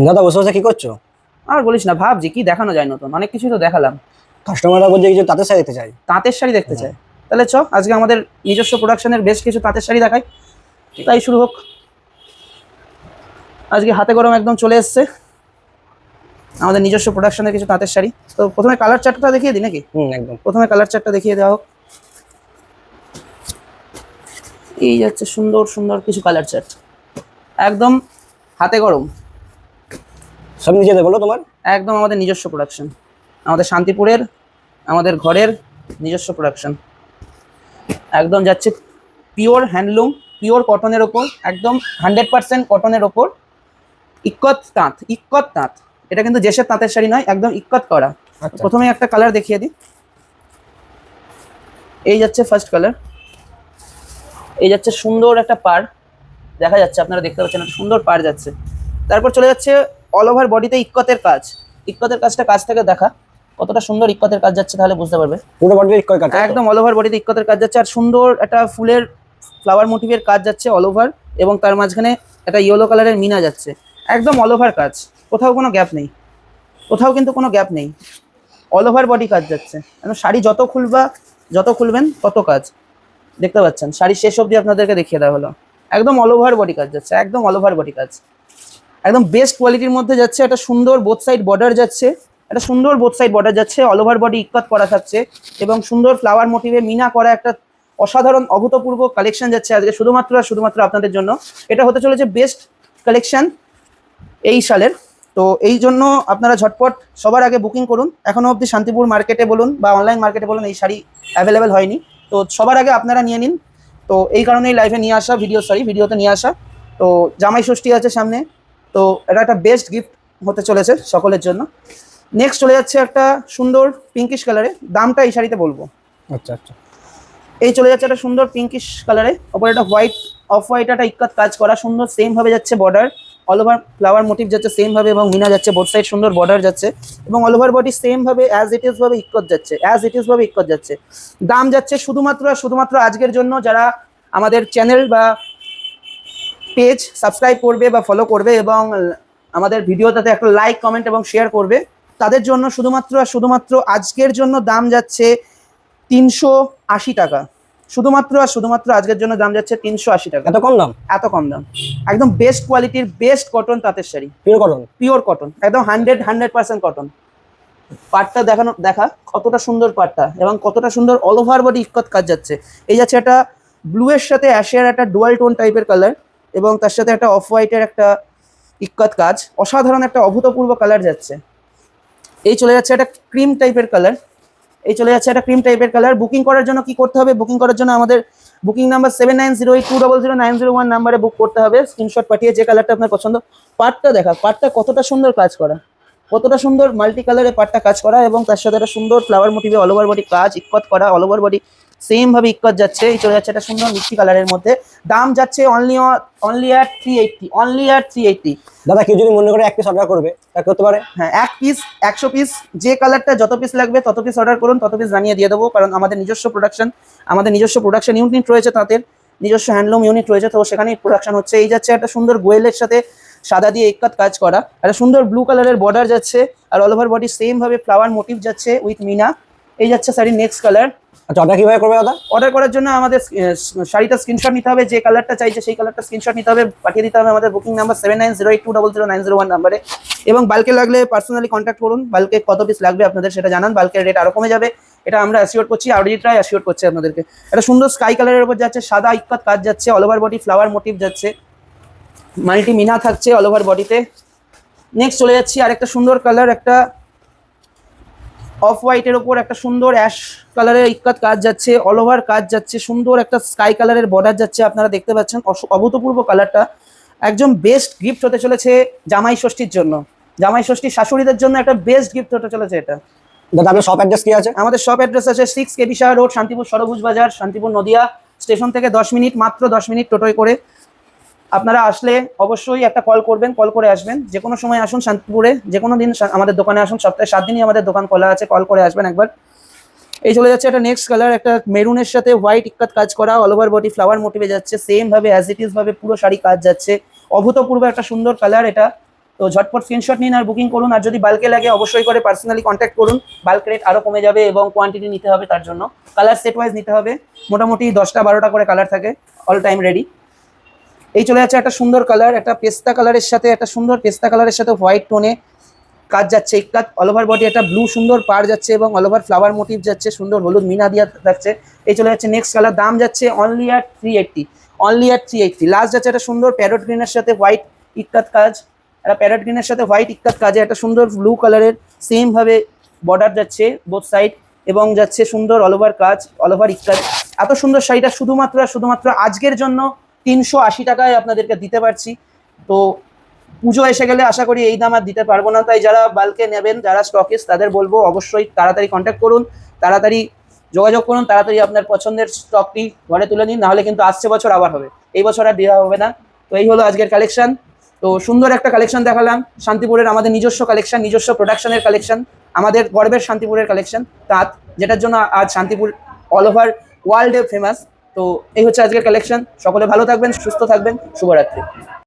দাদা বসে বসে কি করছো? আর বলিস না, ভাবছি কি দেখানো যায় নতুন, অনেক কিছুই তো দেখালাম। কাস্টমাররা বলছে কিছু তাঁতের শাড়ি দেখতে চাই। তাঁতের শাড়ি দেখতে হ্যাঁ। চাই? তাহলে আজকে আমাদের নিজস্ব প্রোডাকশনের বেশ কিছু তাঁতের শাড়ি দেখাই। তাই শুরু হোক। আজকে হাতে গরম একদম চলে এসছে আমাদের নিজস্ব প্রোডাকশনের কিছু তাঁতের শাড়ি। তো প্রথমে কালার চার্টটা দেখিয়ে দিই নাকি? একদম। প্রথমে কালার চার্টটা দেখিয়ে দেওয়া হোক। এই যাচ্ছে সুন্দর সুন্দর কিছু কালার চার্ট, একদম হাতে গরম। সব নিজেদের বলো তোমার? একদম আমাদের নিজস্ব প্রোডাকশন, আমাদের শান্তিপুরের, আমাদের ঘরের নিজস্ব প্রোডাকশন। একদম যাচ্ছে পিওর হ্যান্ডলুম, পিওর কটনের ওপর, একদম 100% কটনের ওপর। ইক্কত তাঁত, ইক্কত তাঁত। এটা কিন্তু দেশের তাঁতের শাড়ি নয়, একদম ইক্কত করা। আচ্ছা। প্রথমে একটা কালার দেখিয়ে দিই। এই যাচ্ছে ফার্স্ট কালার। এই যাচ্ছে সুন্দর একটা পাড়, দেখা যাচ্ছে, আপনারা দেখতে পাচ্ছেন একটা সুন্দর পাড় যাচ্ছে। তারপর চলে যাচ্ছে অল ওভার বডিতে ইক্কতের কাজ। ইক্কতের কাজটা কাছ থেকে দেখা কতটা সুন্দর ইক্কতের কাজ যাচ্ছে, তাহলে বুঝতে পারবে। পুরো বডি কয় কাজ? একদম অল ওভার বডিতে ইক্কতের কাজ যাচ্ছে, আর সুন্দর একটা ফুলের ফ্লাওয়ার মোটিভের কাজ যাচ্ছে অল ওভার, এবং তার মাঝখানে একটা ইয়েলো কালারের মিনা যাচ্ছে। একদম অল ওভার কাজ, কোথাও কোনো গ্যাপ নেই, কোথাও কিন্তু কোনো গ্যাপ নেই। অল ওভার বডি কাজ যাচ্ছে, শাড়ি যত খুলবেন তত কাজ দেখতে পাচ্ছেন। শাড়ি শেষ অবধি আপনাদেরকে দেখিয়ে দেওয়া হলো। একদম অল ওভার বডি কাজ যাচ্ছে, একদম অল ওভার বডি কাজ, একদম বেস্ট কোয়ালিটির মধ্যে যাচ্ছে। একটা সুন্দর বোথ সাইড বর্ডার যাচ্ছে, একটা সুন্দর বোথ সাইড বর্ডার যাচ্ছে, অল ওভার বডি ইক্কত করা থাকছে, এবং সুন্দর ফ্লাওয়ার মোটিভে মিনা করা একটা অসাধারণ অভূতপূর্ব কালেকশন যাচ্ছে আজকে শুধুমাত্র আর শুধুমাত্র আপনাদের জন্য। এটা হতে চলেছে বেস্ট কালেকশন এই সালের। তো এই জন্য আপনারা ঝটপট সবার আগে বুকিং করুন। এখনো অবধি শান্তিপুর মার্কেটে বলুন বা অনলাইন মার্কেটে বলুন, এই শাড়ি অ্যাভেলেবেল হয়নি। তো সবার আগে আপনারা নিয়ে নিন। তো এই কারণেই লাইভে নিয়ে আসা, ভিডিওতে নিয়ে আসা। তো জামাই ষষ্ঠী আছে সামনে, তো এটা একটা বেস্ট গিফট হতে চলেছে সকলের জন্য। নেক্সট চলে যাচ্ছে একটা সুন্দর পিঙ্কিশ কালারে, দামটা এই শাড়িতে বলবো। আচ্ছা আচ্ছা। এই চলে যাচ্ছে একটা সুন্দর পিঙ্কিশ কালারে, ওপরে একটা হোয়াইট, অফ হোয়াইট একটা ইক্কাত কাজ করা, সুন্দর সেম ভাবে যাচ্ছে border, all over flower motive যাচ্ছে সেম ভাবে, এবং মিনা যাচ্ছে বোথ সাইড, সুন্দর বর্ডার যাচ্ছে, এবং অল ওভার বডি সেম ভাবে অ্যাজ ইট ইজ ভাবে ইক্কত যাচ্ছে, দাম যাচ্ছে শুধুমাত্র আর শুধুমাত্র আজকের জন্য যারা আমাদের চ্যানেল বা পেজ সাবস্ক্রাইব করবে বা ফলো করবে, এবং আমাদের ভিডিওটাতে একটা লাইক, কমেন্ট এবং শেয়ার করবে, তাদের জন্য শুধুমাত্র আর শুধুমাত্র আজকের জন্য দাম যাচ্ছে 380 টাকা। শুধুমাত্র আর শুধুমাত্র আজকের জন্য দাম যাচ্ছে 380 টাকা। এত কম দাম? এত কম দাম। একদম বেস্ট কোয়ালিটির বেস্ট কটন তাঁতের sari, pure cotton. Pure cotton, একদম 100% কটন। পাটটা দেখা কতটা সুন্দর পাটটা, এবং কতটা সুন্দর অল ওভার বডি ইক্কত কাজ যাচ্ছে। এই যাচ্ছে একটা ব্লু এর সাথে অ্যাশের একটা ডুয়াল টোন টাইপের কালার, এবং তার সাথে একটা অফ হোয়াইটের একটা ইক্কত কাজ, অসাধারণ একটা অভূতপূর্ব কালার যাচ্ছে। এই চলে যাচ্ছে একটা ক্রিম টাইপের কালার, বুকিং করার জন্য কি করতে হবে? বুকিং করার জন্য আমাদের বুকিং নাম্বার 7908200901 নাম্বারে বুক করতে হবে, স্ক্রিনশট পাঠিয়ে যে কালারটা আপনার পছন্দ। পাটটা পাটটা কতটা সুন্দর কাজ করা, কতটা সুন্দর মাল্টি কালারে পাটটা কাজ করা, এবং তার সাথে একটা সুন্দর ফ্লাওয়ার মোটিভে অল ওভার বডি কাজ ইক্কত করা, অল ওভার বডি সেম ভাবে ইক্কত যাচ্ছে। এই চলে যাচ্ছে একটা সুন্দর মিষ্টি কালারের মধ্যে, দাম যাচ্ছে অনলি অ্যাট 380। দাদা কেউ যদি মনে করে এক পিস অর্ডার করবে তা করতে পারে? হ্যাঁ, এক পিস, 100 পিস, যে কালারটা যত পিস লাগবে তত পিস অর্ডার করুন, তত পিস জানিয়ে দিয়ে দেবো। কারণ আমাদের নিজস্ব প্রোডাকশন ইউনিট রয়েছে, তাদের নিজস্ব হ্যান্ডলুম ইউনিট রয়েছে, তো সেখানেই প্রোডাকশন হচ্ছে। এই যাচ্ছে একটা সুন্দর গোয়েলের সাথে সাদা দিয়ে ইক্কত কাজ করা, একটা সুন্দর ব্লু কালারের বর্ডার যাচ্ছে, আর অল ওভার বডি সেম ভাবে ফ্লাওয়ার মোটিভ যাচ্ছে উইথ মিনা। এই যাচ্ছে শাড়ির নেক্সট কালার। আচ্ছা, অর্ডার কিভাবে করবে দাদা? অর্ডার করার জন্য আমাদের শাড়িটা স্ক্রিনশট নিতে হবে, যে কালারটা চাইছে সেই কালারটা স্ক্রিনশট নিতে হবে, পাঠিয়ে দিতে হবে আমাদের বুকিং নাম্বার 7908200901 নাম্বারে। এবং বাল্কে লাগলে পার্সোনালি কন্ট্যাক্ট করুন, বাল্কে কত পিস লাগবে আপনাদের সেটা জানান, বাল্কের রেট আরো কমে যাবে, এটা আমরা অ্যাসিওর করছি, অডিটরাই অ্যাসিওর করছে আপনাদেরকে। একটা সুন্দর স্কাই কালারের উপর যাচ্ছে, সাদা ইক্কত কাজ যাচ্ছে, all over body flower motive যাচ্ছে, মাল্টি মিনা থাকছে অল ওভার বডিতে। নেক্সট চলে যাচ্ছি আরেকটা সুন্দর কালার, একটা অফ হোয়াইটের ওপর একটা সুন্দর অ্যাশ কালারের ইক্কত কাজ যাচ্ছে, অল ওভার কাজ যাচ্ছে, সুন্দর একটা স্কাই কালারের বর্ডার যাচ্ছে, আপনারা দেখতে পাচ্ছেন অভূতপূর্ব কালারটা। একদম বেস্ট গিফট হতে চলেছে জামাই ষষ্ঠীর জন্য, জামাই ষষ্ঠী শাশুড়িদের জন্য একটা বেস্ট গিফট হতে চলেছে এটা। দাদা আপনার শপ অ্যাড্রেস কি আছে? আমাদের শপ অ্যাড্রেস আছে 6 কেবি শাহ রোড, শান্তিপুর সরভুজ বাজার, শান্তিপুর নদিয়া। স্টেশন থেকে 10 মিনিট, মাত্র 10 মিনিট টোটোয় করে। আপনারা আসলে অবশ্যই একটা কল করবেন, কল করে আসবেন, যে কোনো সময় আসুন শান্তিপুরে, যে কোনো দিন আমাদের দোকানে আসুন, সপ্তাহে 7 দিনই আমাদের দোকান খোলা আছে, কল করে আসবেন একবার। এই চলে যাচ্ছে একটা নেক্সট কালার, একটা মেরুনের সাথে হোয়াইট ইক্কত কাজ করা, অল ওভার বডি ফ্লাওয়ার মোটিভে যাচ্ছে, সেম ভাবে অ্যাজ ইট ইজ ভাবে পুরো শাড়ি কাজ যাচ্ছে, অভূতপূর্ব একটা সুন্দর কালার এটা। তো ঝটপট স্ক্রিনশট নিন আর বুকিং করুন। আর যদি বাল্কে লাগে অবশ্যই করে পার্সোনালি কন্ট্যাক্ট করুন, বাল্ক রেট আরও কমে যাবে এবং কোয়ান্টিটি নিতে হবে, তার জন্য কালার সেট ওয়াইজ নিতে হবে। মোটামুটি 10টা-12টা করে কালার থাকে, অল টাইম রেডি। এই চলে যাচ্ছে একটা সুন্দর কালার, একটা পেস্তা কালারের সাথে, একটা সুন্দর পেস্তা কালারের সাথে হোয়াইট টোনে কাজ যাচ্ছে। এই কাজ অল ওভার বডি একটা ব্লু সুন্দর পার যাচ্ছে এবং অল ওভার ফ্লাওয়ার মোটিভ যাচ্ছে, সুন্দর হলুদ মিনা দিয়া যাচ্ছে। এই চলে যাচ্ছে নেক্সট কালার, দাম যাচ্ছে only at 380, only at 380। Last যাচ্ছে একটা সুন্দর প্যারট গ্রিনের সাথে হোয়াইট ইক্কাত কাজ, একটা প্যারট গ্রিনের সাথে হোয়াইট ইক্কাত কাজে একটা সুন্দর ব্লু কালারের সেম ভাবে বর্ডার যাচ্ছে বোথ সাইড এবং যাচ্ছে সুন্দর অল ওভার কাজ, অল ওভার ইক্কাত। এত সুন্দর শাড়িটা শুধুমাত্র আজকের জন্য 380 টাকায় আপনাদেরকে দিতে পারছি। তো পুজো এসে গেলে আশা করি এই দাম আর দিতে পারবো না, তাই যারা বাল্কে নেবেন, যারা স্টকিস্ট, তাদের বলবো অবশ্যই তাড়াতাড়ি কন্ট্যাক্ট করুন, তাড়াতাড়ি যোগাযোগ করুন, তাড়াতাড়ি আপনার পছন্দের স্টকটি ঘরে তুলে নিন, নাহলে কিন্তু আসছে বছর আবার হবে, এই বছর আর দেওয়া হবে না। তো এই হলো আজকের কালেকশন। তো সুন্দর একটা কালেকশন দেখালাম, শান্তিপুরের আমাদের নিজস্ব কালেকশন, নিজস্ব প্রোডাকশনের কালেকশন, আমাদের গর্বের শান্তিপুরের কালেকশন তাঁত, যেটার জন্য আজ শান্তিপুর অল ওভার ওয়ার্ল্ডে ফেমাস। তো এই হচ্ছে আজকের কালেকশন। সকলে ভালো থাকবেন, সুস্থ থাকবেন, শুভরাত্রি।